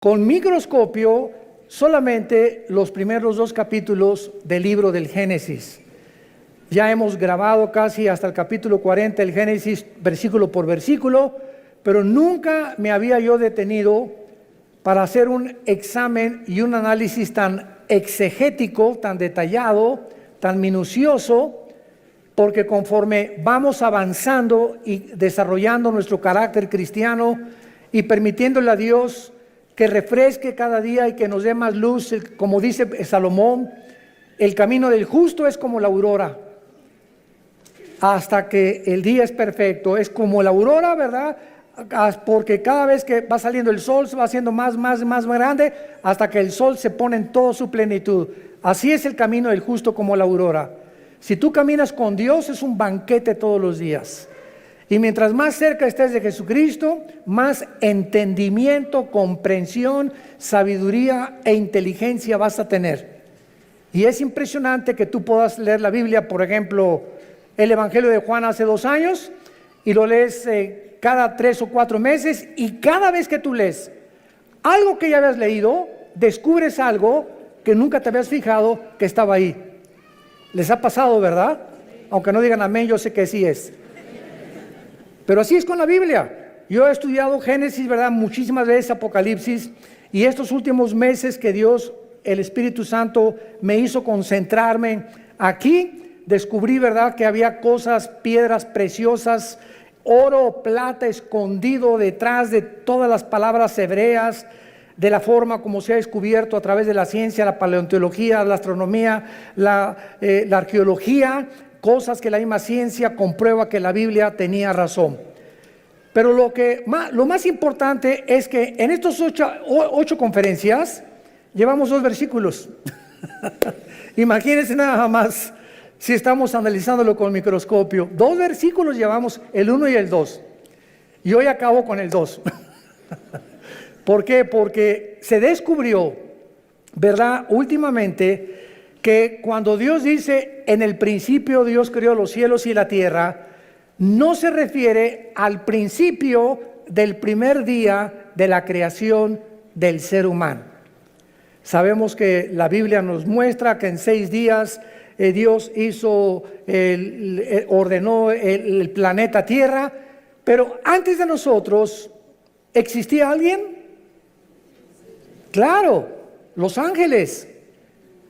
con microscopio solamente los primeros 2 capítulos del libro del Génesis. Ya hemos grabado casi hasta el capítulo 40 el Génesis versículo por versículo, pero nunca me había yo detenido para hacer un examen y un análisis tan exegético, tan detallado, tan minucioso, porque conforme vamos avanzando y desarrollando nuestro carácter cristiano y permitiéndole a Dios que refresque cada día y que nos dé más luz, como dice Salomón, el camino del justo es como la aurora, hasta que el día es perfecto. Es como la aurora, ¿verdad? Porque cada vez que va saliendo el sol se va haciendo más grande hasta que el sol se pone en toda su plenitud. Así es el camino del justo como la aurora. Si tú caminas con Dios es un banquete todos los días. Y mientras más cerca estés de Jesucristo, más entendimiento, comprensión, sabiduría e inteligencia vas a tener. Y es impresionante que tú puedas leer la Biblia, por ejemplo, el Evangelio de Juan hace 2 años, y lo lees cada 3 o 4 meses, y cada vez que tú lees algo que ya habías leído, descubres algo que nunca te habías fijado que estaba ahí. ¿Les ha pasado, verdad? Aunque no digan amén, yo sé que sí es. Pero así es con la Biblia. Yo he estudiado Génesis, ¿verdad?, muchísimas veces, Apocalipsis, y estos últimos meses que Dios, el Espíritu Santo, me hizo concentrarme aquí, descubrí, ¿verdad?, que había cosas, piedras preciosas, oro, plata escondido detrás de todas las palabras hebreas, de la forma como se ha descubierto a través de la ciencia, la paleontología, la astronomía, la arqueología, cosas que la misma ciencia comprueba que la Biblia tenía razón. Pero lo más importante es que en estos 8 conferencias llevamos 2 versículos. Imagínense nada más si estamos analizándolo con microscopio. 2 versículos llevamos, el 1 y el 2. Y hoy acabo con el 2. ¿Por qué? Porque se descubrió, ¿verdad?, últimamente, que cuando Dios dice, en el principio Dios creó los cielos y la tierra, no se refiere al principio del primer día de la creación del ser humano. Sabemos que la Biblia nos muestra que en 6 días Dios ordenó el planeta Tierra, pero antes de nosotros, ¿existía alguien? Claro, los ángeles.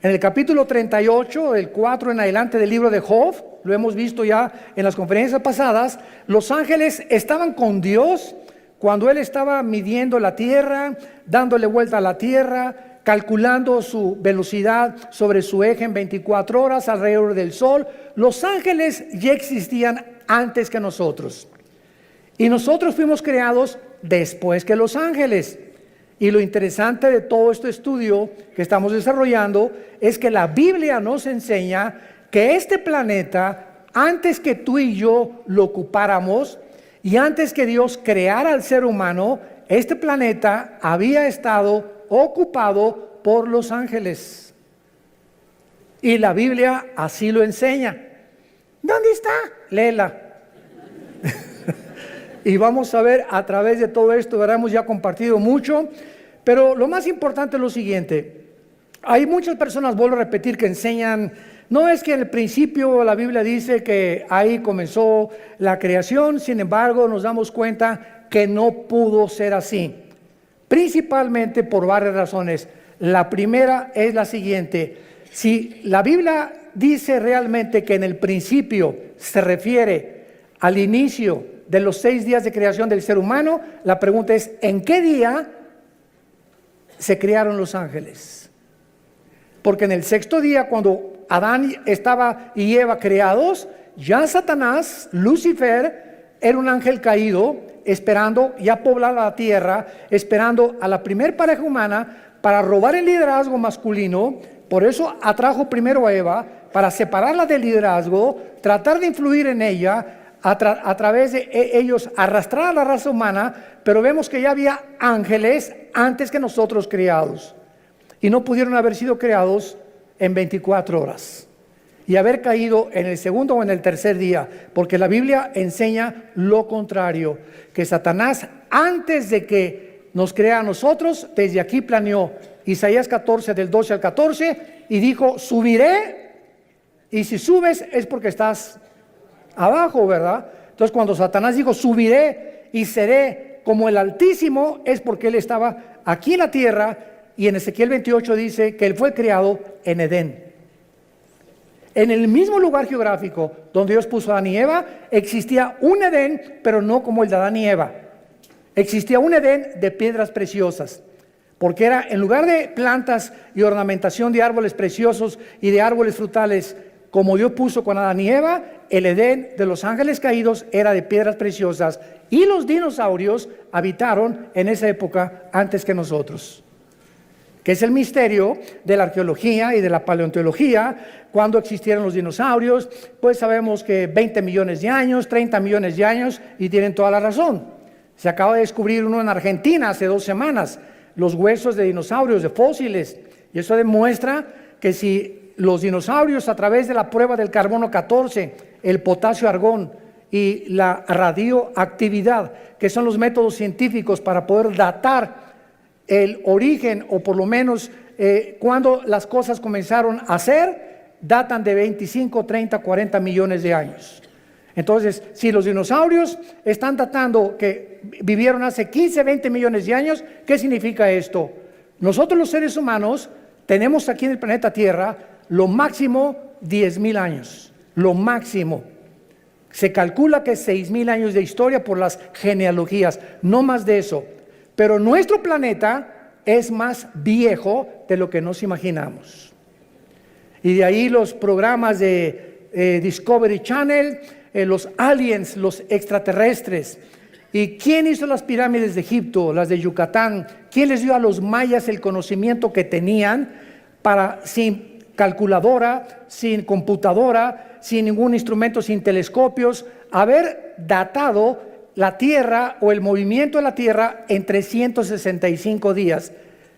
En el capítulo 38, el 4 en adelante del libro de Job, lo hemos visto ya en las conferencias pasadas, los ángeles estaban con Dios cuando Él estaba midiendo la tierra, dándole vuelta a la tierra, calculando su velocidad sobre su eje en 24 horas alrededor del sol. Los ángeles ya existían antes que nosotros. Y nosotros fuimos creados después que los ángeles. Y lo interesante de todo este estudio que estamos desarrollando es que la Biblia nos enseña que este planeta, antes que tú y yo lo ocupáramos y antes que Dios creara al ser humano, este planeta había estado ocupado por los ángeles. Y la Biblia así lo enseña. ¿Dónde está? Léela. Y vamos a ver a través de todo esto, ¿verdad? Hemos ya compartido mucho, pero lo más importante es lo siguiente. Hay muchas personas, vuelvo a repetir, que enseñan, no es que en el principio la Biblia dice que ahí comenzó la creación, sin embargo nos damos cuenta que no pudo ser así, principalmente por varias razones. La primera es la siguiente: si la Biblia dice realmente que en el principio se refiere al inicio de los 6 días de creación del ser humano, la pregunta es, ¿en qué día se crearon los ángeles? Porque en el 6º día, cuando Adán estaba y Eva creados, ya Satanás, Lucifer, era un ángel caído, esperando ya poblar la tierra, esperando a la primer pareja humana para robar el liderazgo masculino. Por eso atrajo primero a Eva, para separarla del liderazgo, tratar de influir en ella, a través de ellos arrastrar a la raza humana. Pero vemos que ya había ángeles antes que nosotros creados, y no pudieron haber sido creados en 24 horas y haber caído en el 2º o en el 3er día, porque la Biblia enseña lo contrario, que Satanás, antes de que nos crea a nosotros, desde aquí planeó. Isaías 14, del 12 al 14, y dijo, subiré, y si subes es porque estás abajo, ¿verdad? Entonces cuando Satanás dijo, subiré y seré como el Altísimo, es porque él estaba aquí en la tierra, y en Ezequiel 28 dice que él fue creado en Edén. En el mismo lugar geográfico donde Dios puso a Adán y Eva, existía un Edén, pero no como el de Adán y Eva. Existía un Edén de piedras preciosas, porque era, en lugar de plantas y ornamentación de árboles preciosos y de árboles frutales, como Dios puso con Adán y Eva, el Edén de los ángeles caídos era de piedras preciosas, y los dinosaurios habitaron en esa época antes que nosotros, que es el misterio de la arqueología y de la paleontología. Cuando existieron los dinosaurios, pues sabemos que 20 millones de años, 30 millones de años, y tienen toda la razón. Se acaba de descubrir uno en Argentina hace 2 semanas, los huesos de dinosaurios, de fósiles, y eso demuestra que si los dinosaurios, a través de la prueba del carbono 14, el potasio argón y la radioactividad, que son los métodos científicos para poder datar el origen, o por lo menos cuando las cosas comenzaron a ser, datan de 25, 30, 40 millones de años. Entonces, si los dinosaurios están datando que vivieron hace 15, 20 millones de años, ¿qué significa esto? Nosotros los seres humanos tenemos aquí en el planeta Tierra lo máximo 10,000 años, lo máximo. Se calcula que 6,000 años de historia por las genealogías, no más de eso. Pero nuestro planeta es más viejo de lo que nos imaginamos. Y de ahí los programas de Discovery Channel, los aliens, los extraterrestres. ¿Y quién hizo las pirámides de Egipto, las de Yucatán? ¿Quién les dio a los mayas el conocimiento que tenían para, sin calculadora, sin computadora, sin ningún instrumento, sin telescopios, haber datado la Tierra o el movimiento de la Tierra en 365 días,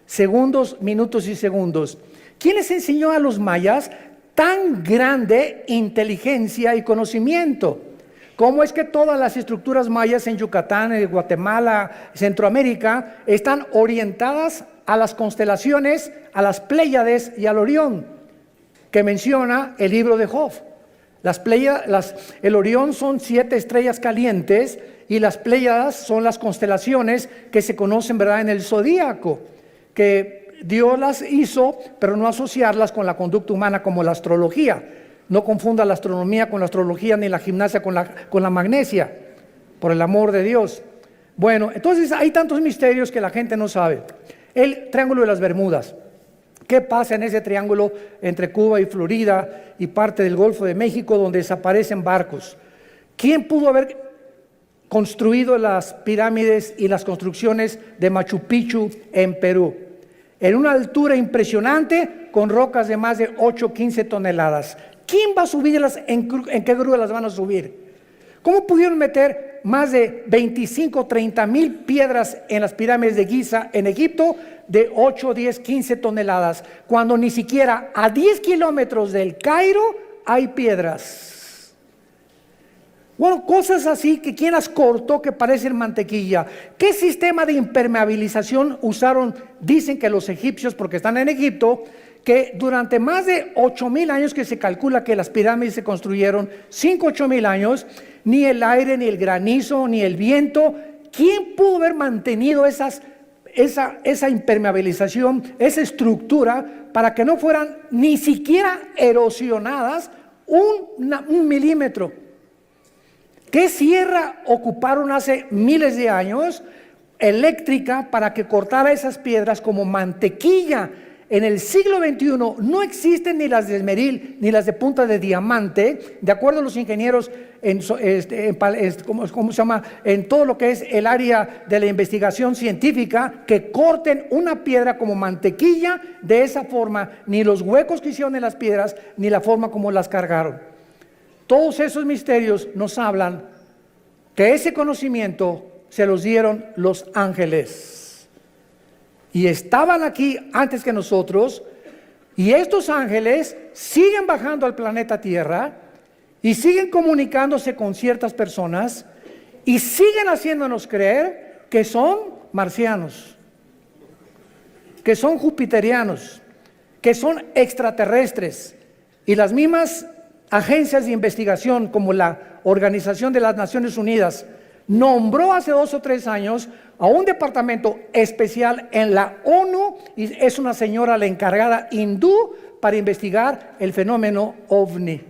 segundos, minutos y segundos? ¿Quién les enseñó a los mayas tan grande inteligencia y conocimiento? ¿Cómo es que todas las estructuras mayas en Yucatán, en Guatemala, Centroamérica, están orientadas a las constelaciones, a las Pléyades y al Orión, que menciona el libro de Job? El Orión son 7 estrellas calientes, y las Pléyades son las constelaciones que se conocen, ¿verdad?, en el zodíaco, que Dios las hizo, pero no asociarlas con la conducta humana como la astrología. No confunda la astronomía con la astrología, ni la gimnasia con la magnesia, por el amor de Dios. Bueno, entonces hay tantos misterios que la gente no sabe. El Triángulo de las Bermudas. ¿Qué pasa en ese triángulo entre Cuba y Florida y parte del Golfo de México, donde desaparecen barcos? ¿Quién pudo haber construido las pirámides y las construcciones de Machu Picchu en Perú? En una altura impresionante, con rocas de más de 8, 15 toneladas. ¿Quién va a subirlas? ¿En qué grúa las van a subir? ¿Cómo pudieron meter más de 25, 30 mil piedras en las pirámides de Giza en Egipto de 8, 10, 15 toneladas, cuando ni siquiera a 10 kilómetros del Cairo hay piedras? Bueno, cosas así que quién las cortó que parecen mantequilla. ¿Qué sistema de impermeabilización usaron? Dicen que los egipcios, porque están en Egipto, que durante más de 8,000 años que se calcula que las pirámides se construyeron, 5, 8,000 años, ni el aire, ni el granizo, ni el viento, ¿quién pudo haber mantenido esa impermeabilización, esa estructura, para que no fueran ni siquiera erosionadas un milímetro? ¿Qué sierra ocuparon hace miles de años eléctrica para que cortara esas piedras como mantequilla? En el siglo XXI no existen ni las de esmeril ni las de punta de diamante, de acuerdo a los ingenieros en todo lo que es el área de la investigación científica, que corten una piedra como mantequilla de esa forma, ni los huecos que hicieron en las piedras, ni la forma como las cargaron. Todos esos misterios nos hablan que ese conocimiento se los dieron los ángeles. Y estaban aquí antes que nosotros, y estos ángeles siguen bajando al planeta Tierra y siguen comunicándose con ciertas personas y siguen haciéndonos creer que son marcianos, que son jupiterianos, que son extraterrestres. Y las mismas agencias de investigación como la Organización de las Naciones Unidas nombró hace 2 o 3 años a un departamento especial en la ONU, y es una señora la encargada hindú para investigar el fenómeno OVNI.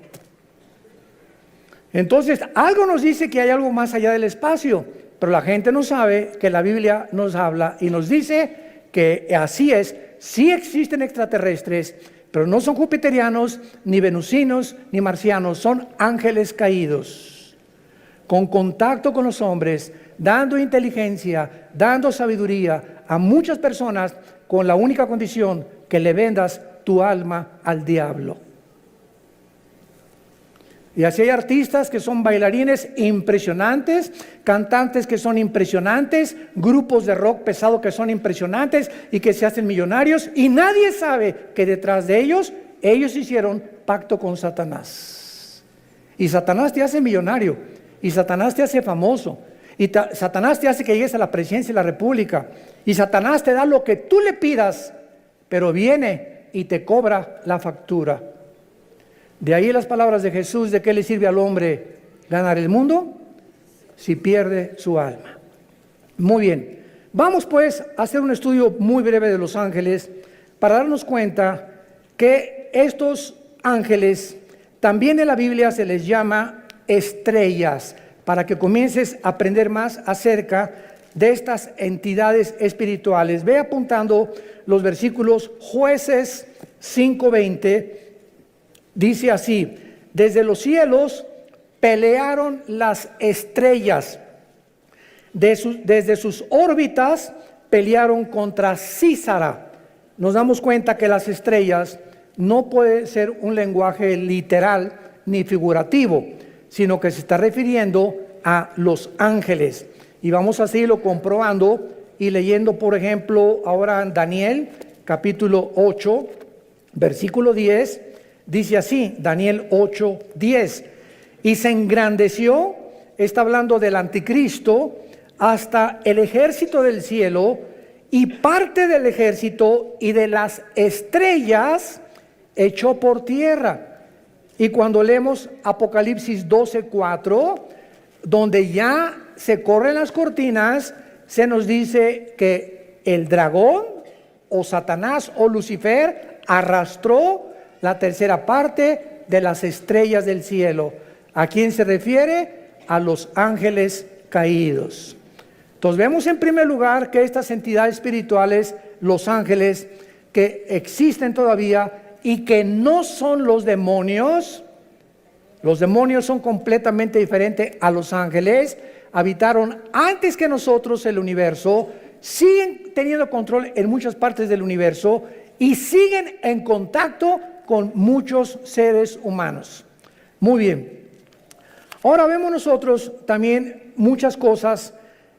Entonces, algo nos dice que hay algo más allá del espacio, pero la gente no sabe que la Biblia nos habla y nos dice que así es. Sí existen extraterrestres, pero no son jupiterianos, ni venusinos, ni marcianos, son ángeles caídos, con contacto con los hombres, dando inteligencia, dando sabiduría a muchas personas, con la única condición que le vendas tu alma al diablo. Y así hay artistas que son bailarines impresionantes, cantantes que son impresionantes, grupos de rock pesado que son impresionantes y que se hacen millonarios, y nadie sabe que detrás de ellos hicieron pacto con Satanás. Y Satanás te hace millonario, y Satanás te hace famoso, y Satanás te hace que llegues a la presidencia de la república, y Satanás te da lo que tú le pidas, pero viene y te cobra la factura. De ahí las palabras de Jesús: ¿de qué le sirve al hombre ganar el mundo si pierde su alma? Muy bien, vamos pues a hacer un estudio muy breve de los ángeles para darnos cuenta que estos ángeles también en la Biblia se les llama estrellas, para que comiences a aprender más acerca de estas entidades espirituales. Ve apuntando los versículos. Jueces 5:20 dice así: desde los cielos pelearon las estrellas, desde sus órbitas pelearon contra Císara. Nos damos cuenta que las estrellas no puede ser un lenguaje literal ni figurativo, sino que se está refiriendo a los ángeles. Y vamos a seguirlo comprobando y leyendo, por ejemplo, ahora en Daniel capítulo 8, versículo 10, dice así, Daniel 8, 10: y se engrandeció, está hablando del anticristo, hasta el ejército del cielo, y parte del ejército y de las estrellas echó por tierra. Y cuando leemos Apocalipsis 12:4, donde ya se corren las cortinas, se nos dice que el dragón o Satanás o Lucifer arrastró la tercera parte de las estrellas del cielo. ¿A quién se refiere? A los ángeles caídos. Entonces vemos en primer lugar que estas entidades espirituales, los ángeles, que existen todavía y que no son los demonios son completamente diferentes a los ángeles, habitaron antes que nosotros el universo, siguen teniendo control en muchas partes del universo y siguen en contacto con muchos seres humanos. Muy bien. Ahora vemos nosotros también muchas cosas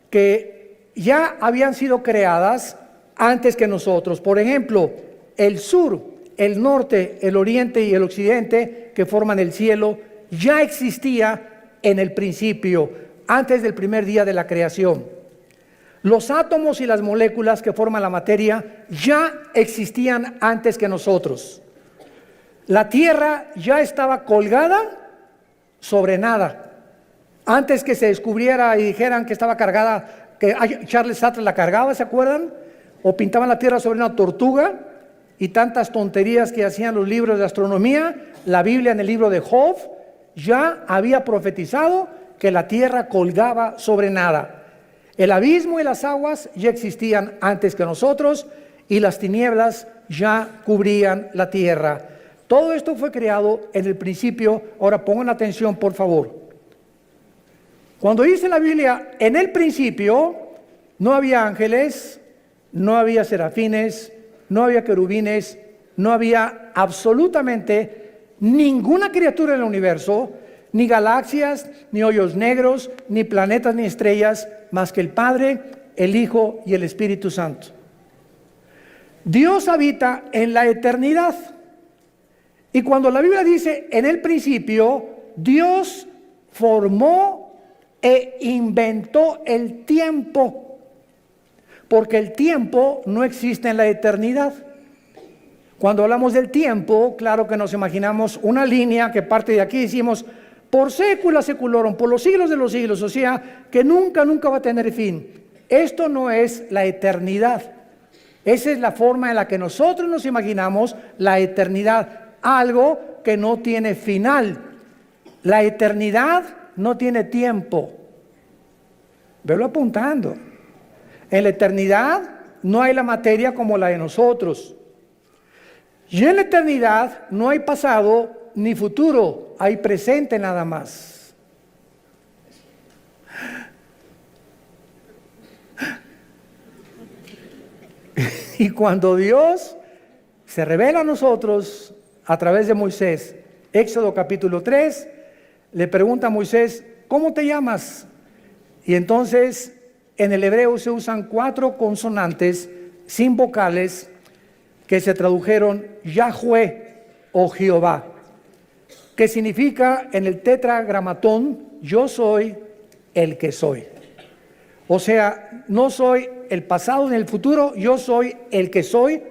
que ya habían sido creadas antes que nosotros. Por ejemplo, el sur, el norte, el oriente y el occidente, que forman el cielo, ya existía en el principio, antes del primer día de la creación. Los átomos y las moléculas que forman la materia ya existían antes que nosotros. La tierra ya estaba colgada sobre nada. Antes que se descubriera y dijeran que estaba cargada, que Charles Sattler la cargaba, ¿se acuerdan? O pintaban la tierra sobre una tortuga, y tantas tonterías que hacían los libros de astronomía. La Biblia, en el libro de Job, ya había profetizado que la tierra colgaba sobre nada. El abismo y las aguas ya existían antes que nosotros, y las tinieblas ya cubrían la tierra. Todo esto fue creado en el principio. Ahora pongan atención, por favor. Cuando dice la Biblia, en el principio, no había ángeles, no había serafines, no había querubines, no había absolutamente ninguna criatura en el universo, ni galaxias, ni hoyos negros, ni planetas, ni estrellas, más que el Padre, el Hijo y el Espíritu Santo. Dios habita en la eternidad. Y cuando la Biblia dice en el principio, Dios formó e inventó el tiempo. porque el tiempo no existe en la eternidad. Cuando hablamos del tiempo, claro que nos imaginamos una línea que parte de aquí, decimos, por sécula seculorum, por los siglos de los siglos, o sea, que nunca va a tener fin. Esto no es la eternidad. Esa es la forma en la que nosotros nos imaginamos la eternidad, algo que no tiene final. La eternidad no tiene tiempo. Velo apuntando. En la eternidad no hay la materia como la de nosotros. Y en la eternidad no hay pasado ni futuro, hay presente nada más. Y cuando Dios se revela a nosotros a través de Moisés, Éxodo capítulo 3, le pregunta a Moisés, ¿cómo te llamas? Y entonces en el hebreo se usan 4 consonantes sin vocales que se tradujeron Yahweh o Jehová, que significa en el tetragramatón, yo soy el que soy. O sea, no soy el pasado ni el futuro, yo soy el que soy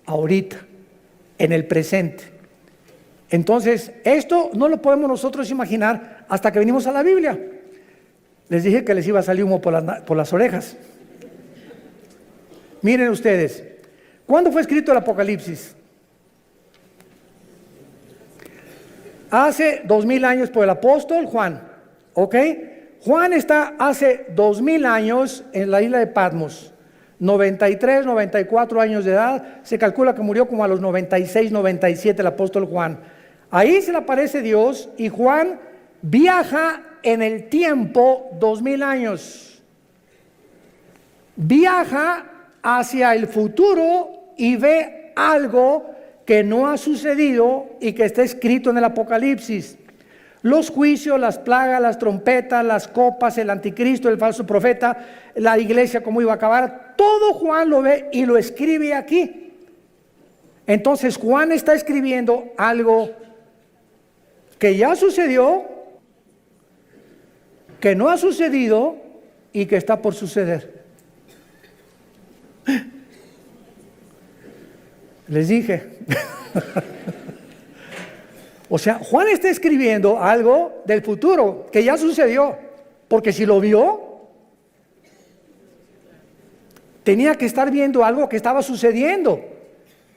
ahorita, en el presente. Entonces, esto no lo podemos nosotros imaginar hasta que venimos a la Biblia. Les dije que les iba a salir humo por las orejas. Miren ustedes, ¿cuándo fue escrito el Apocalipsis? Hace 2000 años por el apóstol Juan, ¿ok? Juan está hace 2000 años en la isla de Patmos, 93, 94 años de edad, se calcula que murió como a los 96, 97 el apóstol Juan. Ahí se le aparece Dios y Juan viaja en el tiempo 2000 años. Viaja hacia el futuro y ve algo que no ha sucedido y que está escrito en el Apocalipsis. Los juicios, las plagas, las trompetas, las copas, el anticristo, el falso profeta, la iglesia cómo iba a acabar, todo Juan lo ve y lo escribe aquí. Entonces Juan está escribiendo algo que ya sucedió, que no ha sucedido y que está por suceder. Les dije. O sea, Juan está escribiendo algo del futuro que ya sucedió, porque si lo vio, tenía que estar viendo algo que estaba sucediendo.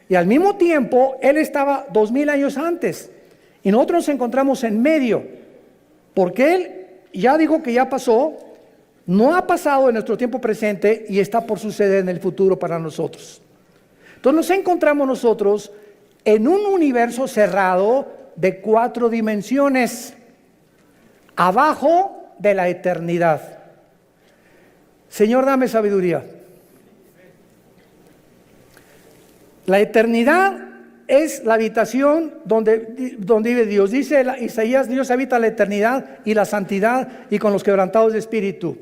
Y al mismo tiempo, él estaba 2000 años antes. Y nosotros nos encontramos en medio, porque él ya dijo que ya pasó, no ha pasado en nuestro tiempo presente y está por suceder en el futuro para nosotros. Entonces nos encontramos nosotros en un universo cerrado de 4 dimensiones, abajo de la eternidad. Señor, dame sabiduría. La eternidad es la habitación donde vive Dios. Dice Isaías, Dios habita la eternidad y la santidad y con los quebrantados de espíritu.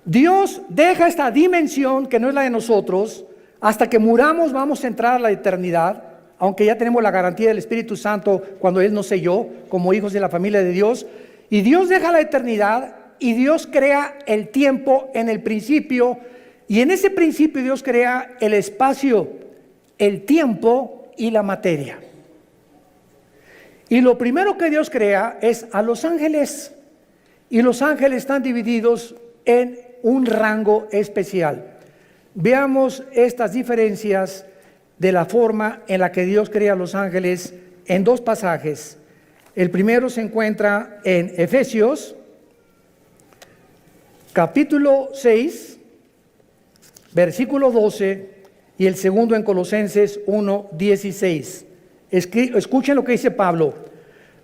Dios deja esta dimensión que no es la de nosotros. Hasta que muramos vamos a entrar a la eternidad, aunque ya tenemos la garantía del Espíritu Santo cuando Él nos selló como hijos de la familia de Dios. Y Dios deja la eternidad y Dios crea el tiempo en el principio. Y en ese principio Dios crea el espacio, el tiempo y la materia. Y lo primero que Dios crea es a los ángeles. Y los ángeles están divididos en un rango especial. Veamos estas diferencias de la forma en la que Dios crea a los ángeles en 2 pasajes. El primero se encuentra en Efesios, capítulo 6, versículo 12, y el segundo en Colosenses 1, 16. Escuchen lo que dice Pablo.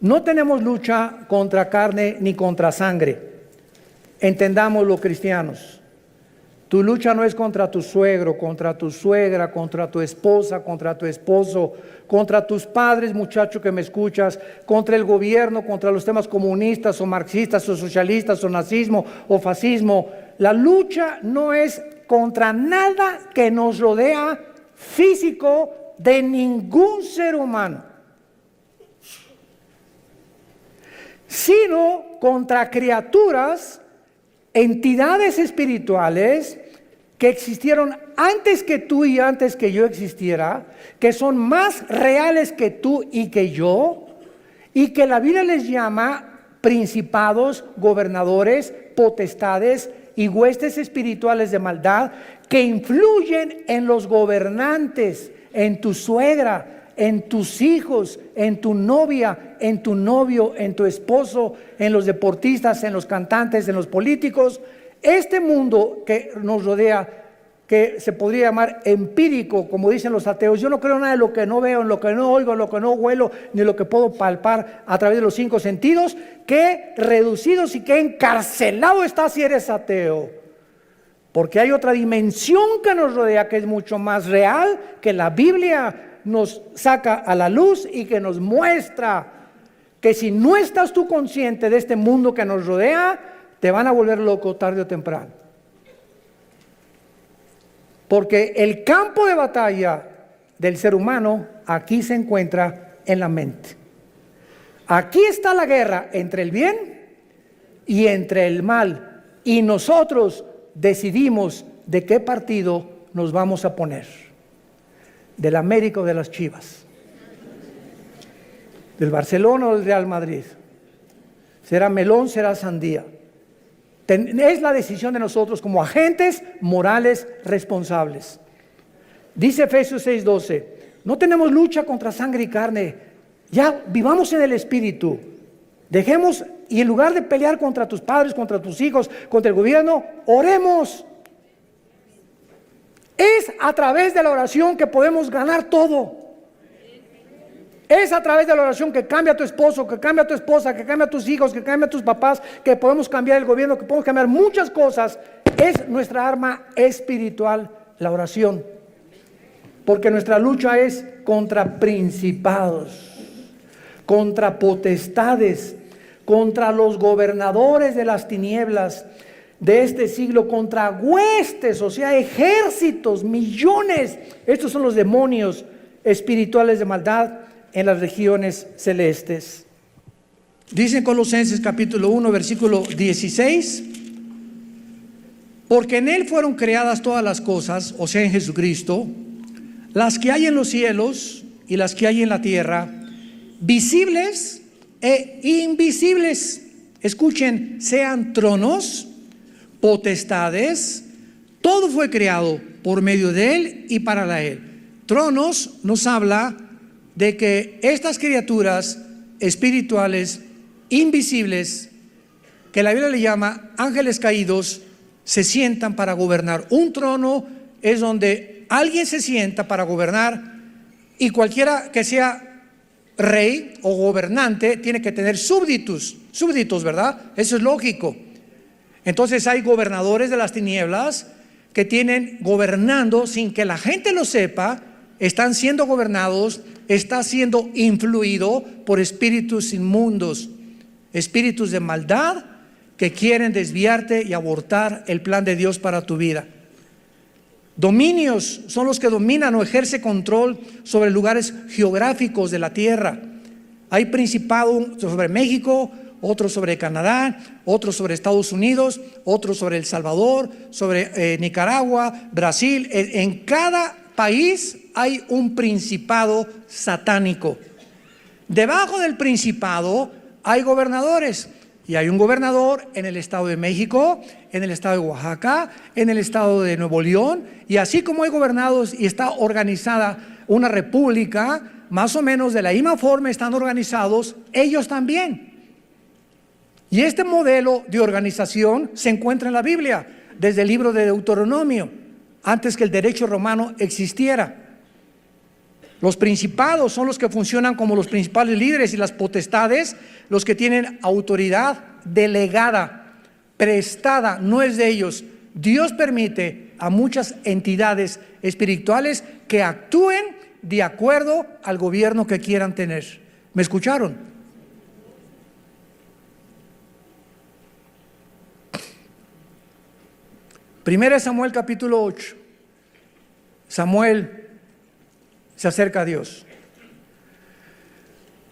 No tenemos lucha contra carne ni contra sangre. Entendámoslo, cristianos. Tu lucha no es contra tu suegro, contra tu suegra, contra tu esposa, contra tu esposo, contra tus padres, muchacho que me escuchas, contra el gobierno, contra los temas comunistas o marxistas o socialistas o nazismo o fascismo. La lucha no es contra nada que nos rodea físico de ningún ser humano, sino contra criaturas, entidades espirituales que existieron antes que tú y antes que yo existiera, que son más reales que tú y que yo, y que la Biblia les llama principados, gobernadores, potestades y huestes espirituales de maldad, que influyen en los gobernantes, en tu suegra, en tus hijos, en tu novia, en tu novio, en tu esposo, en los deportistas, en los cantantes, en los políticos. Este mundo que nos rodea, que se podría llamar empírico, como dicen los ateos, yo no creo nada de lo que no veo, en lo que no oigo, en lo que no huelo, ni lo que puedo palpar a través de los 5 sentidos, qué reducidos y qué encarcelado estás si eres ateo. Porque hay otra dimensión que nos rodea que es mucho más real, que la Biblia nos saca a la luz y que nos muestra que si no estás tú consciente de este mundo que nos rodea, te van a volver loco tarde o temprano. Porque el campo de batalla del ser humano aquí se encuentra en la mente. Aquí está la guerra entre el bien y entre el mal. Y nosotros decidimos de qué partido nos vamos a poner. Del América o de las Chivas. Del Barcelona o del Real Madrid. Será melón, será sandía. Es la decisión de nosotros como agentes morales responsables. Dice Efesios 6:12, no tenemos lucha contra sangre y carne, ya vivamos en el Espíritu. Dejemos, y en lugar de pelear contra tus padres, contra tus hijos, contra el gobierno, oremos. Es a través de la oración que podemos ganar todo. Es a través de la oración que cambia a tu esposo, que cambia a tu esposa, que cambia a tus hijos, que cambia a tus papás, que podemos cambiar el gobierno, que podemos cambiar muchas cosas. Es nuestra arma espiritual, la oración. Porque nuestra lucha es contra principados, contra potestades, contra los gobernadores de las tinieblas de este siglo, contra huestes, o sea, ejércitos, millones. Estos son los demonios espirituales de maldad en las regiones celestes. Dice en Colosenses capítulo 1 versículo 16, porque en Él fueron creadas todas las cosas, o sea en Jesucristo, las que hay en los cielos y las que hay en la tierra, visibles e invisibles. Escuchen, sean tronos, potestades, todo fue creado por medio de Él y para Él. Tronos nos habla de que estas criaturas espirituales invisibles, que la Biblia le llama ángeles caídos, se sientan para gobernar. Un trono es donde alguien se sienta para gobernar, y cualquiera que sea rey o gobernante tiene que tener súbditos, ¿verdad? Eso es lógico. Entonces hay gobernadores de las tinieblas que tienen gobernando sin que la gente lo sepa, están siendo gobernados, está siendo influido por espíritus inmundos, espíritus de maldad que quieren desviarte y abortar el plan de Dios para tu vida. Dominios son los que dominan o ejercen control sobre lugares geográficos de la tierra. Hay principado sobre México, otro sobre Canadá, otro sobre Estados Unidos, otro sobre El Salvador, sobre Nicaragua, Brasil. En cada país hay un principado satánico. Debajo del principado hay gobernadores, y hay un gobernador en el estado de México, en el estado de Oaxaca, en el estado de Nuevo León, y así como hay gobernados y está organizada una república, más o menos de la misma forma están organizados ellos también. Y este modelo de organización se encuentra en la Biblia, desde el libro de Deuteronomio, antes que el derecho romano existiera. Los principados son los que funcionan como los principales líderes, y las potestades los que tienen autoridad delegada, prestada, no es de ellos. Dios permite a muchas entidades espirituales que actúen de acuerdo al gobierno que quieran tener. ¿Me escucharon? Primera Samuel capítulo 8. Samuel se acerca a Dios.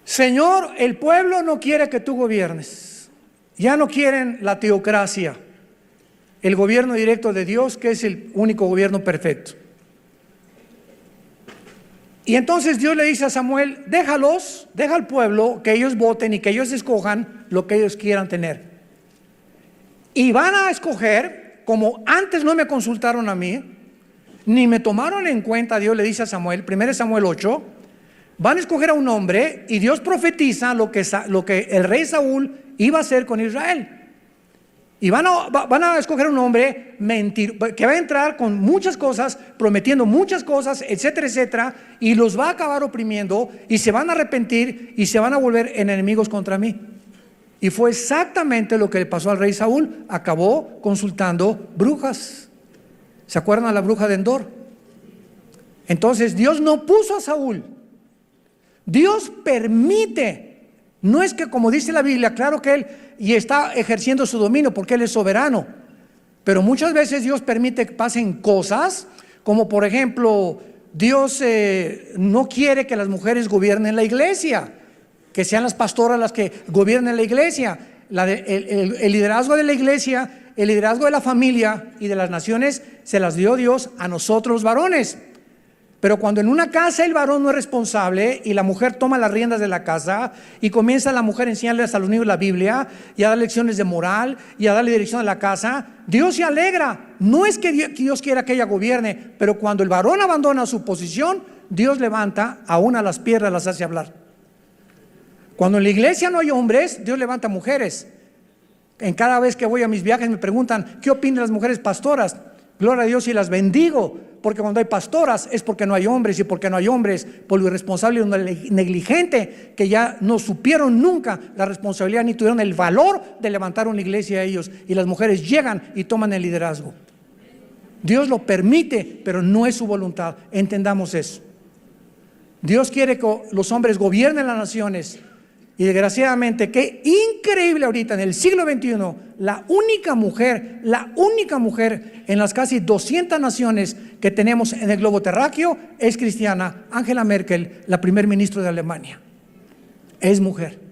Señor, el pueblo no quiere que tú gobiernes. Ya no quieren la teocracia. el gobierno directo de Dios, que es el único gobierno perfecto. Y entonces Dios le dice a Samuel: deja al pueblo que ellos voten y que ellos escojan lo que ellos quieran tener. Y van a escoger, como antes no me consultaron a mí, ni me tomaron en cuenta, Dios le dice a Samuel, 1 Samuel 8, van a escoger a un hombre y Dios profetiza lo que el rey Saúl iba a hacer con Israel. Y van a escoger a un hombre que va a entrar con muchas cosas, prometiendo muchas cosas, etcétera, etcétera, y los va a acabar oprimiendo y se van a arrepentir y se van a volver en enemigos contra mí. Y fue exactamente lo que le pasó al rey Saúl. Acabó consultando brujas. ¿Se acuerdan a la bruja de Endor? Entonces Dios no puso a Saúl. Dios permite. No es que, como dice la Biblia, claro que Él y está ejerciendo su dominio porque Él es soberano, pero muchas veces Dios permite que pasen cosas, como por ejemplo, Dios no quiere que las mujeres gobiernen la iglesia, que sean las pastoras las que gobiernen la iglesia. El liderazgo de la iglesia, el liderazgo de la familia y de las naciones se las dio Dios a nosotros los varones. Pero cuando en una casa el varón no es responsable y la mujer toma las riendas de la casa y comienza la mujer a enseñarles a los niños la Biblia y a dar lecciones de moral y a darle dirección a la casa, Dios se alegra. No es que Dios quiera que ella gobierne, pero cuando el varón abandona su posición, Dios levanta aún a las piedras, las hace hablar. Cuando en la iglesia no hay hombres, Dios levanta mujeres. En cada vez que voy a mis viajes me preguntan: ¿qué opinan las mujeres pastoras? Gloria a Dios y las bendigo, porque cuando hay pastoras es porque no hay hombres, y porque no hay hombres por lo irresponsable y negligente, que ya no supieron nunca la responsabilidad ni tuvieron el valor de levantar una iglesia a ellos, y las mujeres llegan y toman el liderazgo. Dios lo permite, pero no es su voluntad. Entendamos eso. Dios quiere que los hombres gobiernen las naciones. Y desgraciadamente, qué increíble ahorita en el siglo XXI, la única mujer en las casi 200 naciones que tenemos en el globo terráqueo es cristiana. Angela Merkel, la primer ministro de Alemania, es mujer.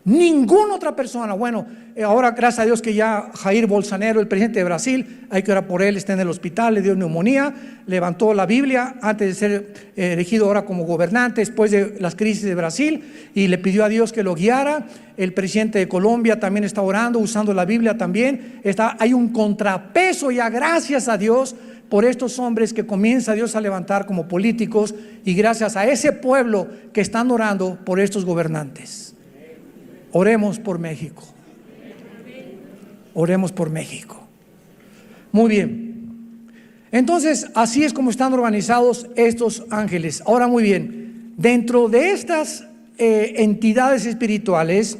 Ninguna otra persona. Bueno, ahora gracias a Dios que ya Jair Bolsonaro, el presidente de Brasil, hay que orar por él, está en el hospital, le dio neumonía, levantó la Biblia antes de ser elegido ahora como gobernante después de las crisis de Brasil, y le pidió a Dios que lo guiara. El presidente de Colombia también está orando, usando la Biblia también. Hay un contrapeso ya, gracias a Dios, por estos hombres que comienza Dios a levantar como políticos, y gracias a ese pueblo que están orando por estos gobernantes. Oremos por México. Oremos por México. Muy bien. Entonces, así es como están organizados estos ángeles. Ahora, muy bien, dentro de estas entidades espirituales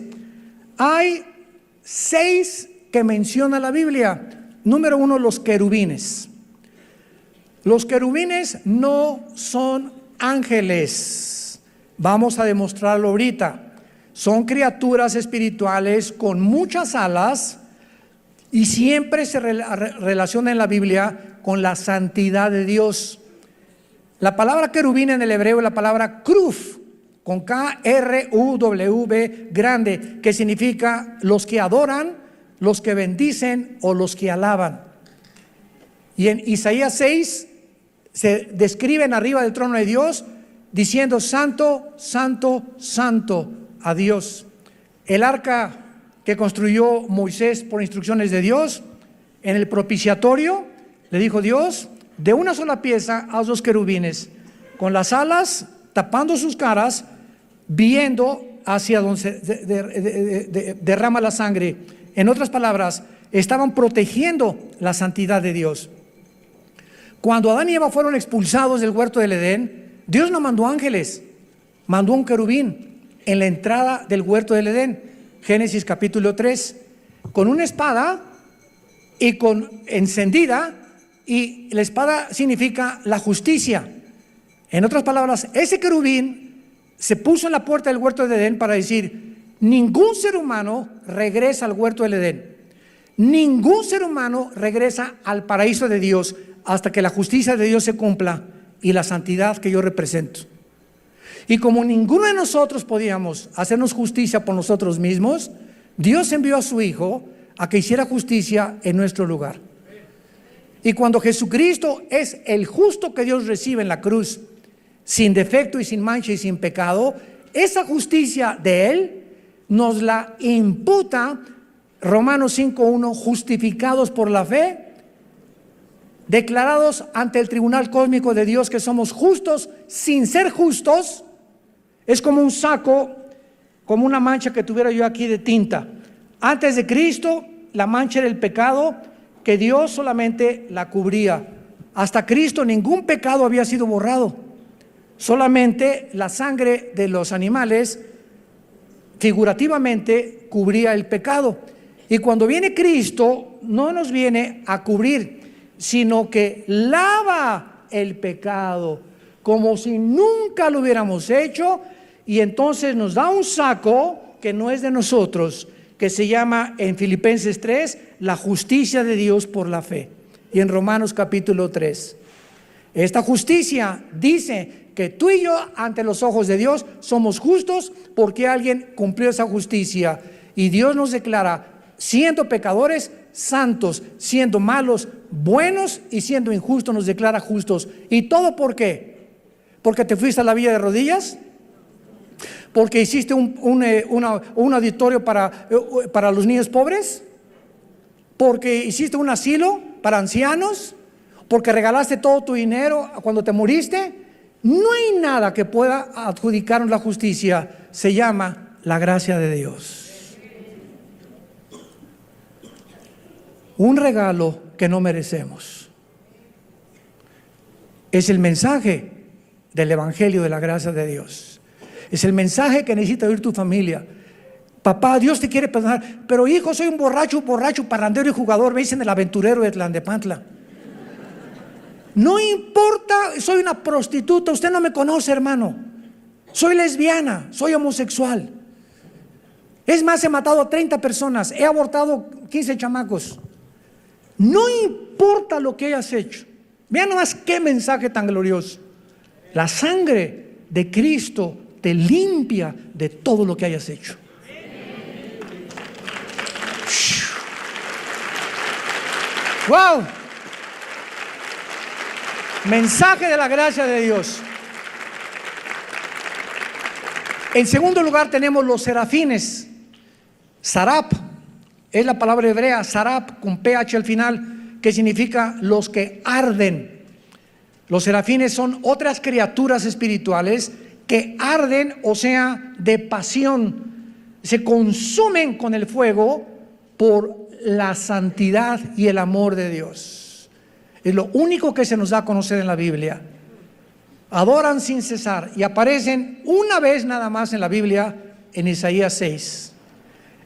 hay 6 que menciona la Biblia. Número 1, los querubines. Los querubines no son ángeles. Vamos a demostrarlo ahorita. Son criaturas espirituales con muchas alas, y siempre se relaciona en la Biblia con la santidad de Dios. La palabra querubín en el hebreo es la palabra kruf, con K-R-U-W grande, que significa los que adoran, los que bendicen o los que alaban. Y en Isaías 6 se describen arriba del trono de Dios diciendo: santo, santo, santo a Dios. El arca que construyó Moisés por instrucciones de Dios, en el propiciatorio le dijo Dios: de una sola pieza haz 2 querubines, con las alas tapando sus caras, viendo hacia donde se derrama la sangre. En otras palabras, estaban protegiendo la santidad de Dios. Cuando Adán y Eva fueron expulsados del huerto del Edén, Dios no mandó ángeles, mandó un querubín en la entrada del huerto del Edén. Génesis capítulo 3, con una espada y con encendida, y la espada significa la justicia. En otras palabras, ese querubín se puso en la puerta del huerto del Edén para decir: ningún ser humano regresa al huerto del Edén, ningún ser humano regresa al paraíso de Dios hasta que la justicia de Dios se cumpla y la santidad que yo represento. Y como ninguno de nosotros podíamos hacernos justicia por nosotros mismos, Dios envió a su Hijo a que hiciera justicia en nuestro lugar. Y cuando Jesucristo es el justo que Dios recibe en la cruz, sin defecto y sin mancha y sin pecado, esa justicia de Él nos la imputa Romanos 5:1, justificados por la fe, declarados ante el tribunal cósmico de Dios que somos justos sin ser justos. Es como un saco, como una mancha que tuviera yo aquí de tinta. Antes de Cristo, la mancha era el pecado, que Dios solamente la cubría. Hasta Cristo ningún pecado había sido borrado. Solamente la sangre de los animales figurativamente cubría el pecado. Y cuando viene Cristo, no nos viene a cubrir, sino que lava el pecado como si nunca lo hubiéramos hecho, y entonces nos da un saco que no es de nosotros, que se llama en Filipenses 3, la justicia de Dios por la fe, y en Romanos capítulo 3. Esta justicia dice que tú y yo ante los ojos de Dios somos justos porque alguien cumplió esa justicia, y Dios nos declara, siendo pecadores, santos, siendo malos, buenos, y siendo injustos nos declara justos. ¿Y todo por qué? ¿Porque te fuiste a la villa de rodillas? ¿Porque hiciste un auditorio para los niños pobres? ¿Porque hiciste un asilo para ancianos? ¿Porque regalaste todo tu dinero cuando te moriste? No hay nada que pueda adjudicarnos la justicia. Se llama la gracia de Dios. Un regalo que no merecemos. Es el mensaje del Evangelio de la gracia de Dios. Es el mensaje que necesita oír tu familia. Papá, Dios te quiere perdonar, pero hijo, soy un borracho, parrandero y jugador, me dicen el aventurero de Tlalnepantla. No importa, soy una prostituta, usted no me conoce, hermano. Soy lesbiana, soy homosexual. Es más, he matado a 30 personas, he abortado 15 chamacos. No importa lo que hayas hecho. Vean nomás qué mensaje tan glorioso. La sangre de Cristo te limpia de todo lo que hayas hecho. ¡Wow! Mensaje de la gracia de Dios. En segundo lugar tenemos los serafines. Sarap es la palabra hebrea, sarap con ph al final, que significa los que arden. Los serafines son otras criaturas espirituales que arden, o sea, de pasión, se consumen con el fuego por la santidad y el amor de Dios. Es lo único que se nos da a conocer en la Biblia. Adoran sin cesar y aparecen una vez nada más en la Biblia, en Isaías 6.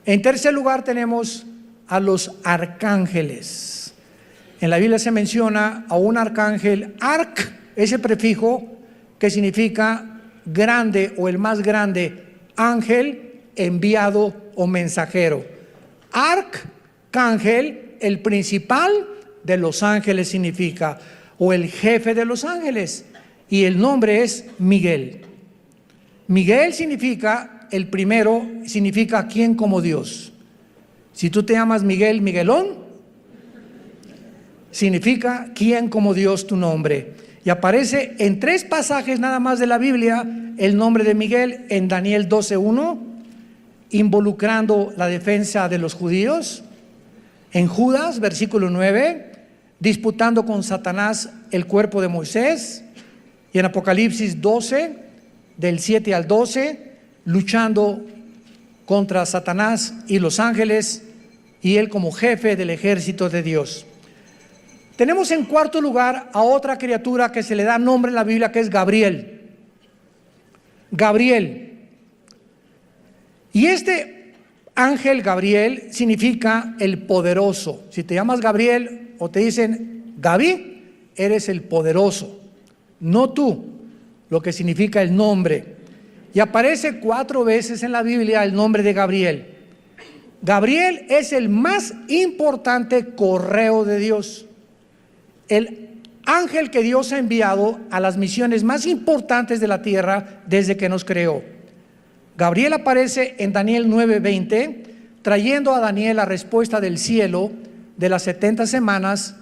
En tercer lugar tenemos a los arcángeles. En la Biblia se menciona a un arcángel, arc, ese prefijo que significa grande o el más grande, ángel, enviado o mensajero. Arcángel, el principal de los ángeles significa, o el jefe de los ángeles, y el nombre es Miguel. Miguel significa, el primero significa quién como Dios. Si tú te llamas Miguel, Miguelón, significa quién como Dios tu nombre. Y aparece en 3 pasajes nada más de la Biblia el nombre de Miguel, en Daniel 12:1, involucrando la defensa de los judíos; en Judas, versículo 9, disputando con Satanás el cuerpo de Moisés; y en Apocalipsis 12, del 7 al 12, luchando contra Satanás y los ángeles, y él como jefe del ejército de Dios. Tenemos en cuarto lugar a otra criatura que se le da nombre en la Biblia, que es Gabriel. Gabriel. Y este ángel Gabriel significa el poderoso. Si te llamas Gabriel o te dicen Gaby, eres el poderoso, no tú, lo que significa el nombre. Y aparece 4 veces en la Biblia el nombre de Gabriel. Gabriel es el más importante correo de Dios. El ángel que Dios ha enviado a las misiones más importantes de la tierra desde que nos creó. Gabriel aparece en Daniel 9:20 trayendo a Daniel la respuesta del cielo de las 70 semanas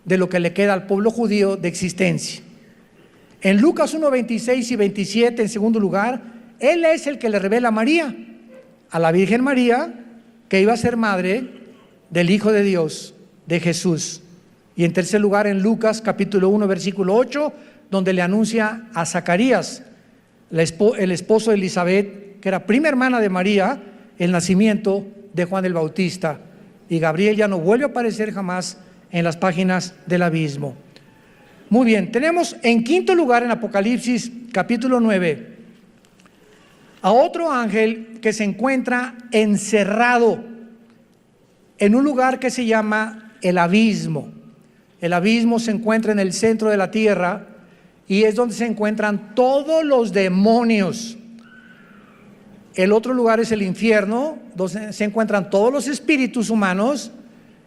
de lo que le queda al pueblo judío de existencia. En Lucas 1, 26 y 27, en segundo lugar, él es el que le revela a María, a la Virgen María, que iba a ser madre del Hijo de Dios, de Jesús. Y en tercer lugar, en Lucas capítulo 1, versículo 8, donde le anuncia a Zacarías, el esposo de Elizabeth, que era prima hermana de María, el nacimiento de Juan el Bautista. Y Gabriel ya no vuelve a aparecer jamás en las páginas del abismo. Muy bien, tenemos en quinto lugar en Apocalipsis capítulo 9 a otro ángel que se encuentra encerrado en un lugar que se llama el abismo. El abismo se encuentra en el centro de la tierra y es donde se encuentran todos los demonios. El otro lugar es el infierno, donde se encuentran todos los espíritus humanos.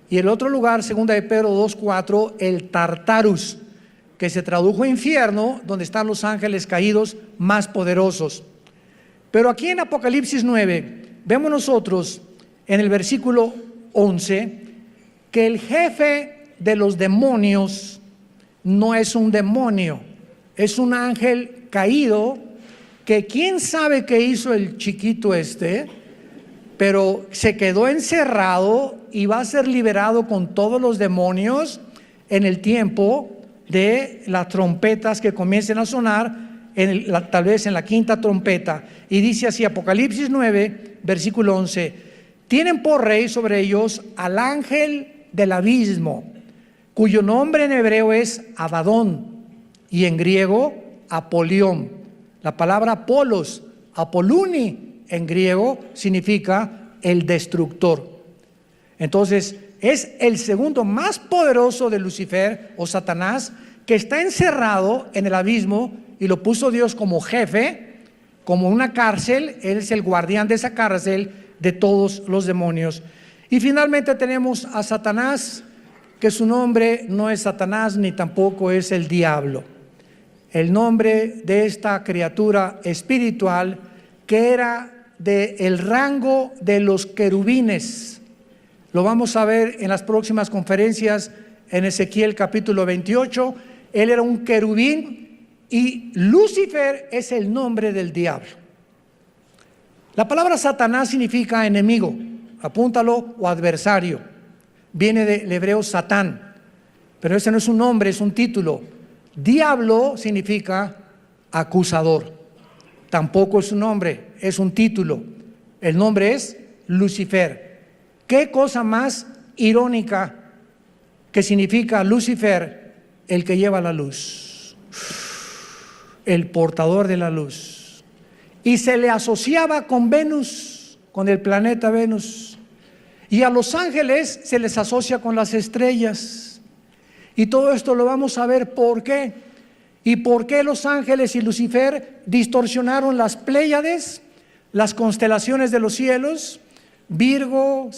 Y el otro lugar, segunda de Pedro 2:4, el Tartarus, que se tradujo infierno, donde están los ángeles caídos más poderosos. Pero aquí en Apocalipsis 9, vemos nosotros en el versículo 11, que el jefe de los demonios no es un demonio, es un ángel caído, que quién sabe qué hizo el chiquito este, pero se quedó encerrado y va a ser liberado con todos los demonios en el tiempo de las trompetas que comiencen a sonar, tal vez en la quinta trompeta. Y dice así, Apocalipsis 9, versículo 11, tienen por rey sobre ellos al ángel del abismo, cuyo nombre en hebreo es Abadón y en griego Apolión. La palabra Apolos, Apoluni en griego significa el destructor. Entonces es el segundo más poderoso de Lucifer o Satanás, que está encerrado en el abismo y lo puso Dios como jefe, como una cárcel. Él es el guardián de esa cárcel de todos los demonios. Y finalmente tenemos a Satanás, que su nombre no es Satanás ni tampoco es el diablo. El nombre de esta criatura espiritual que era del rango de los querubines. Lo vamos a ver en las próximas conferencias en Ezequiel capítulo 28. Él era un querubín y Lucifer es el nombre del diablo. La palabra Satanás significa enemigo, apúntalo, o adversario. Viene del hebreo Satán, pero ese no es un nombre, es un título. Diablo significa acusador. Tampoco es un nombre, es un título. El nombre es Lucifer. ¿Qué cosa más irónica que significa Lucifer? El que lleva la luz, el portador de la luz. Y se le asociaba con Venus, con el planeta Venus. Y a los ángeles se les asocia con las estrellas. Y todo esto lo vamos a ver por qué. ¿Y por qué los ángeles y Lucifer distorsionaron las Pléyades, las constelaciones de los cielos? Virgo,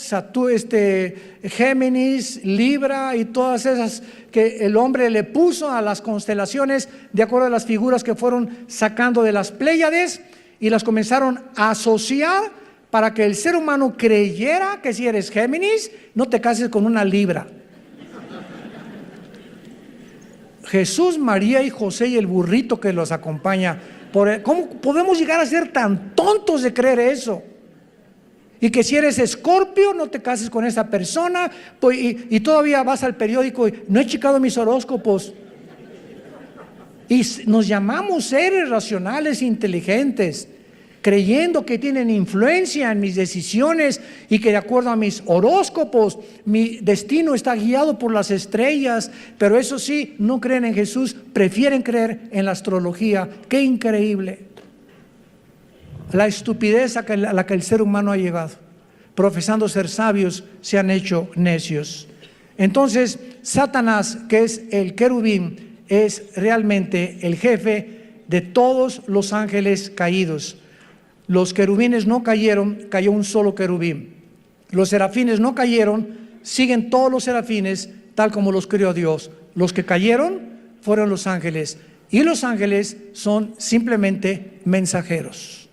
Géminis, Libra y todas esas que el hombre le puso a las constelaciones de acuerdo a las figuras que fueron sacando de las Pléyades, y las comenzaron a asociar para que el ser humano creyera que si eres Géminis, no te cases con una Libra. Jesús, María y José y el burrito que los acompaña. ¿Cómo podemos llegar a ser tan tontos de creer eso? Y que si eres Escorpio, no te cases con esa persona, pues, y todavía vas al periódico y no he checado mis horóscopos. Y nos llamamos seres racionales, inteligentes, creyendo que tienen influencia en mis decisiones y que de acuerdo a mis horóscopos mi destino está guiado por las estrellas. Pero eso sí, no creen en Jesús, prefieren creer en la astrología. ¡Qué increíble! La estupidez a la que el ser humano ha llegado. Profesando ser sabios, se han hecho necios. Entonces, Satanás, que es el querubín, es realmente el jefe de todos los ángeles caídos. Los querubines no cayeron, cayó un solo querubín. Los serafines no cayeron, siguen todos los serafines tal como los creó Dios. Los que cayeron fueron los ángeles, y los ángeles son simplemente mensajeros.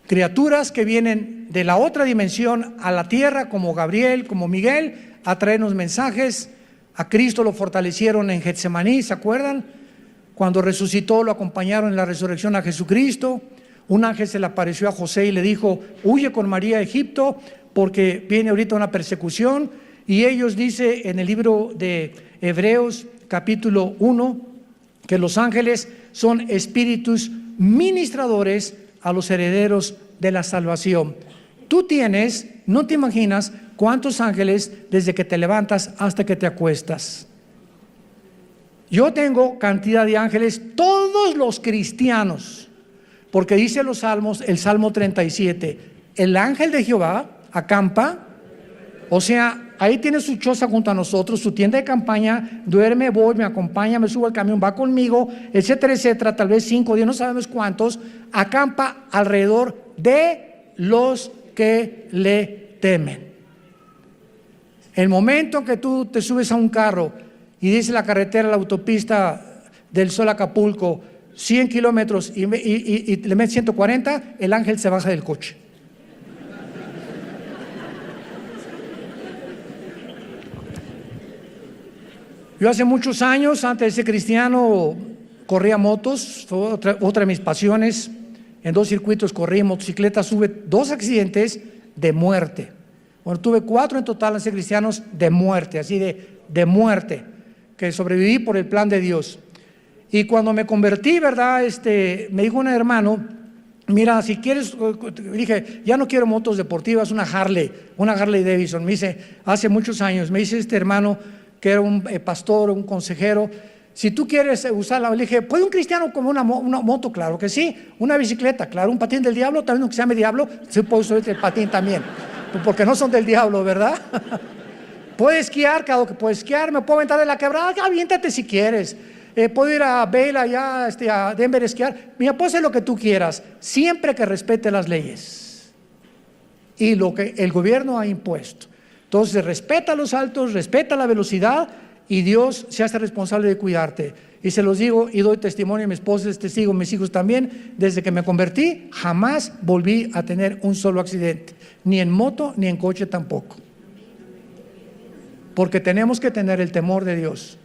criaturas que vienen de la otra dimensión a la tierra, como Gabriel, como Miguel, a traernos mensajes. A Cristo lo fortalecieron en Getsemaní, ¿se acuerdan? Cuando resucitó, lo acompañaron en la resurrección a Jesucristo. Un ángel se le apareció a José y le dijo: huye con María a Egipto porque viene ahorita una persecución. Y ellos, dice en el libro de Hebreos capítulo 1, que los ángeles son espíritus ministradores a los herederos de la salvación. Tú tienes, no te imaginas cuántos ángeles desde que te levantas hasta que te acuestas. Yo tengo cantidad de ángeles, todos los cristianos, porque dice los salmos, el Salmo 37, el ángel de Jehová acampa, o sea, ahí tiene su choza junto a nosotros, su tienda de campaña, duerme, voy, me acompaña, me subo al camión, va conmigo, etcétera, etcétera, tal vez 5, 10, no sabemos cuántos, acampa alrededor de los que le temen. El momento que tú te subes a un carro y dice la carretera, la autopista del Sol a Acapulco, 100 kilómetros y le metes 140, el ángel se baja del coche. Yo hace muchos años, antes de ser cristiano, corría motos, fue otra de mis pasiones. En 2 circuitos corrí motocicleta, tuve 2 accidentes de muerte. Bueno, tuve 4 en total, ser cristianos, de muerte, así de muerte, que sobreviví por el plan de Dios. Y cuando me convertí, ¿verdad? Me dijo un hermano: mira, si quieres, dije, ya no quiero motos deportivas, una Harley Davidson. Me dice, hace muchos años, me dice este hermano, que era un pastor, un consejero: si tú quieres usarla, le dije, ¿puede un cristiano como una moto? Claro que sí. Una bicicleta, claro. Un patín del diablo, también aunque se llame diablo, sí puede usar el patín también, porque no son del diablo, ¿verdad? Puede esquiar, claro que puede esquiar. Me puedo aventar de la quebrada, aviéntate si quieres. Puedo ir a Vail, allá a Denver a esquiar. Mira, puedes hacer lo que tú quieras, siempre que respete las leyes y lo que el gobierno ha impuesto. Entonces respeta los altos, respeta la velocidad, y Dios se hace responsable de cuidarte. Y se los digo y doy testimonio, mi esposa es testigo, mis hijos también. Desde que me convertí jamás volví a tener un solo accidente, ni en moto ni en coche tampoco, porque tenemos que tener el temor de Dios.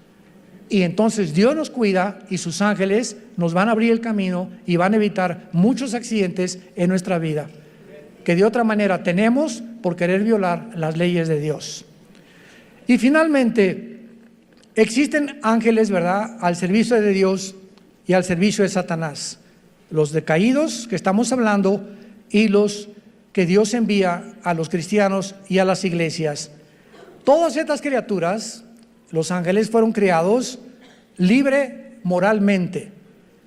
Y entonces Dios nos cuida y sus ángeles nos van a abrir el camino y van a evitar muchos accidentes en nuestra vida, que de otra manera tenemos por querer violar las leyes de Dios. Y finalmente, existen ángeles, ¿verdad?, al servicio de Dios y al servicio de Satanás. Los decaídos que estamos hablando y los que Dios envía a los cristianos y a las iglesias. Todas estas criaturas, los ángeles, fueron creados libre moralmente,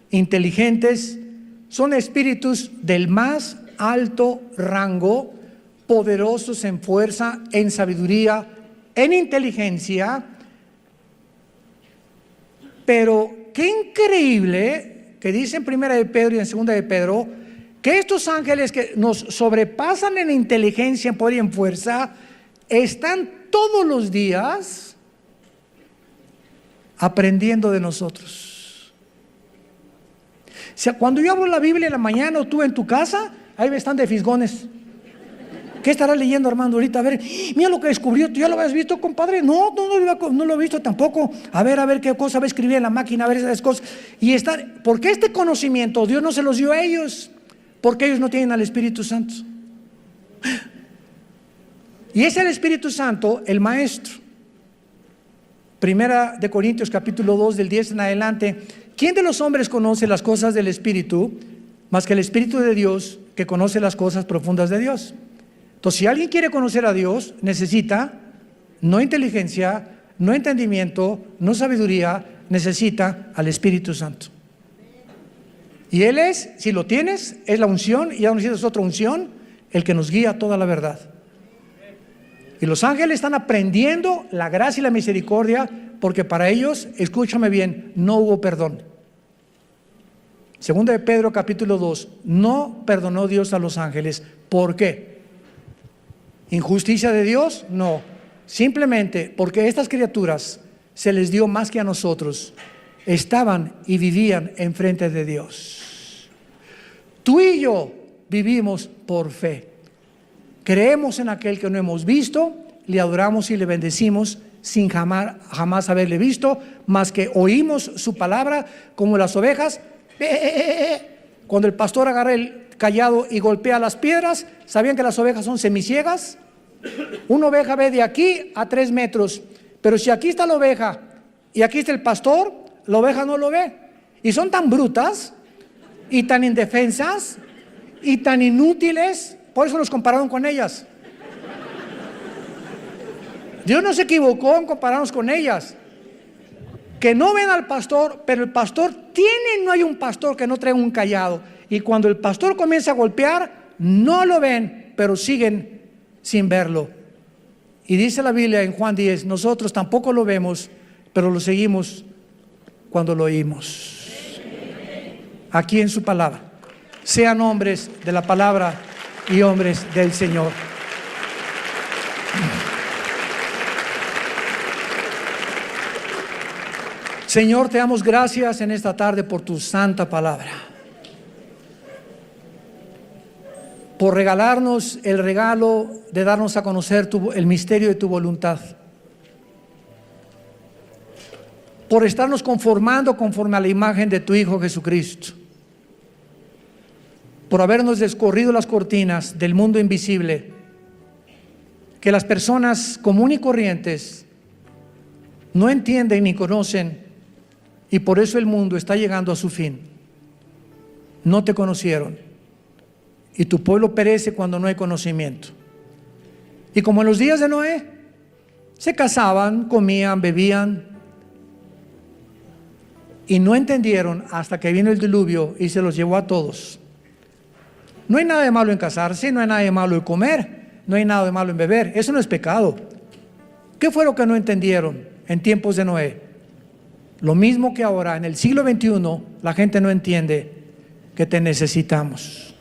inteligentes, son espíritus del más alto rango, poderosos en fuerza, en sabiduría, en inteligencia. Pero qué increíble que dice en 1 de Pedro y en 2 de Pedro que estos ángeles que nos sobrepasan en inteligencia, en poder y en fuerza, están todos los días aprendiendo de nosotros. O sea, cuando yo abro la Biblia en la mañana o tú en tu casa, ahí están de fisgones. ¿Qué estará leyendo, Armando, ahorita? A ver, mira lo que descubrió. ¿Tú ya lo habías visto, compadre? No lo he visto tampoco. A ver qué cosa va a escribir en la máquina, a ver esas cosas. Y porque este conocimiento Dios no se los dio a ellos, porque ellos no tienen al Espíritu Santo. Y es el Espíritu Santo el maestro. 1 de Corintios capítulo 2 del 10 en adelante. ¿Quién de los hombres conoce las cosas del Espíritu más que el Espíritu de Dios, que conoce las cosas profundas de Dios? Entonces, si alguien quiere conocer a Dios, necesita no inteligencia, no entendimiento, no sabiduría, necesita al Espíritu Santo. Y Él es, si lo tienes, es la unción, y ya no necesitas otra unción, el que nos guía a toda la verdad. Y los ángeles están aprendiendo la gracia y la misericordia, porque para ellos, escúchame bien, no hubo perdón. 2 de Pedro capítulo 2, no perdonó Dios a los ángeles. ¿Por qué? ¿Injusticia de Dios? No, simplemente porque estas criaturas se les dio más que a nosotros, estaban y vivían enfrente de Dios. Tú y yo vivimos por fe. Creemos en aquel que no hemos visto, le adoramos y le bendecimos sin jamás haberle visto, más que oímos su palabra como las ovejas. Cuando el pastor agarra el cayado y golpea las piedras, ¿sabían que las ovejas son semiciegas? Una oveja ve de aquí a 3 metros, pero si aquí está la oveja y aquí está el pastor, la oveja no lo ve. Y son tan brutas y tan indefensas y tan inútiles, por eso los compararon con ellas. Dios no se equivocó en compararnos con ellas, que no ven al pastor, pero el pastor no hay un pastor que no traiga un cayado, y cuando el pastor comienza a golpear, no lo ven, pero siguen sin verlo. Y dice la Biblia en Juan 10, nosotros tampoco lo vemos, pero lo seguimos cuando lo oímos. Aquí en su palabra. Sean hombres de la palabra y hombres del Señor. Señor, te damos gracias en esta tarde por tu santa palabra, por regalarnos el regalo de darnos a conocer el misterio de tu voluntad, por estarnos conformando conforme a la imagen de tu Hijo Jesucristo, por habernos descorrido las cortinas del mundo invisible, que las personas comunes y corrientes no entienden ni conocen, y por eso el mundo está llegando a su fin. No te conocieron, y tu pueblo perece cuando no hay conocimiento. Y como en los días de Noé, se casaban, comían, bebían, y no entendieron hasta que vino el diluvio y se los llevó a todos. No hay nada de malo en casarse, no hay nada de malo en comer, no hay nada de malo en beber, eso no es pecado. ¿Qué fue lo que no entendieron en tiempos de Noé? Lo mismo que ahora, en el siglo XXI, la gente no entiende que te necesitamos.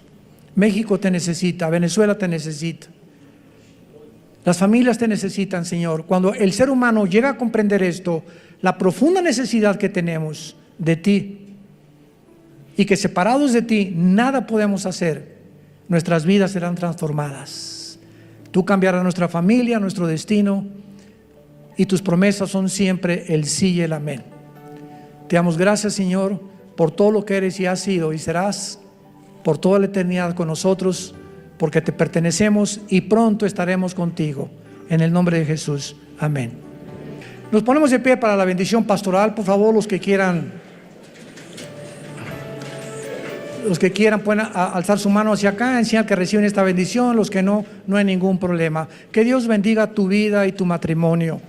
México te necesita, Venezuela te necesita. Las familias te necesitan, Señor. Cuando el ser humano llega a comprender esto, la profunda necesidad que tenemos de ti, y que separados de ti nada podemos hacer, nuestras vidas serán transformadas. Tú cambiarás nuestra familia, nuestro destino, y tus promesas son siempre el sí y el amén. Te damos gracias, Señor, por todo lo que eres y has sido y serás por toda la eternidad con nosotros, porque te pertenecemos y pronto estaremos contigo. En el nombre de Jesús, amén. Nos ponemos de pie para la bendición pastoral. Por favor, los que quieran pueden alzar su mano hacia acá, en señal que reciben esta bendición. Los que no hay ningún problema. Que Dios bendiga tu vida y tu matrimonio.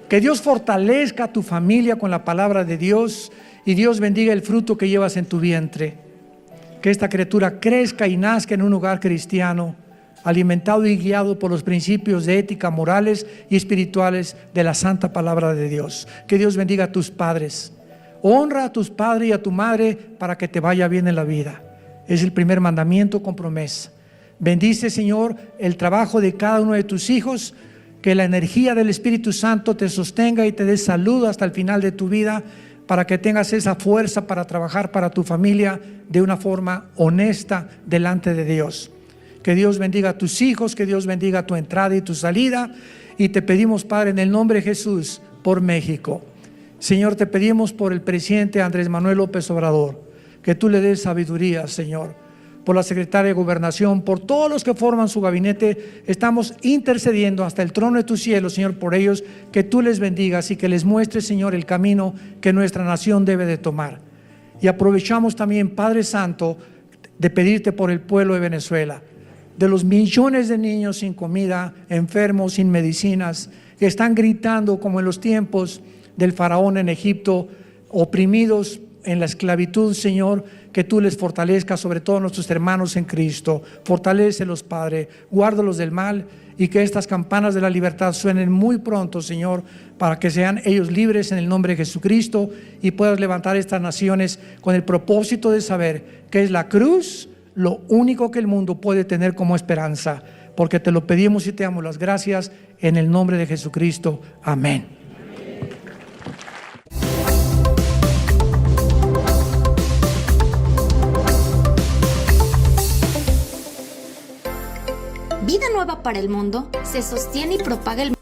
Que Dios fortalezca a tu familia con la palabra de Dios, y Dios bendiga el fruto que llevas en tu vientre. Que esta criatura crezca y nazca en un hogar cristiano, alimentado y guiado por los principios de ética, morales y espirituales de la santa palabra de Dios. Que Dios bendiga a tus padres. Honra a tus padres y a tu madre para que te vaya bien en la vida. Es el primer mandamiento con promesa. Bendice, Señor, el trabajo de cada uno de tus hijos. Que la energía del Espíritu Santo te sostenga y te dé salud hasta el final de tu vida, para que tengas esa fuerza para trabajar para tu familia de una forma honesta delante de Dios. Que Dios bendiga a tus hijos, que Dios bendiga tu entrada y tu salida, y te pedimos, Padre, en el nombre de Jesús, por México. Señor, te pedimos por el presidente Andrés Manuel López Obrador, que tú le des sabiduría, Señor. Por la secretaria de Gobernación, por todos los que forman su gabinete, estamos intercediendo hasta el trono de tu cielo, Señor, por ellos, que tú les bendigas y que les muestres, Señor, el camino que nuestra nación debe de tomar. Y aprovechamos también, Padre Santo, de pedirte por el pueblo de Venezuela, de los millones de niños sin comida, enfermos, sin medicinas, que están gritando como en los tiempos del faraón en Egipto, oprimidos en la esclavitud, Señor. Que tú les fortalezcas, sobre todo a nuestros hermanos en Cristo. Fortalécelos, Padre, guárdalos del mal, y que estas campanas de la libertad suenen muy pronto, Señor, para que sean ellos libres en el nombre de Jesucristo, y puedas levantar estas naciones con el propósito de saber que es la cruz lo único que el mundo puede tener como esperanza, porque te lo pedimos y te damos las gracias en el nombre de Jesucristo. Amén. nueva para el mundo, se sostiene y propaga el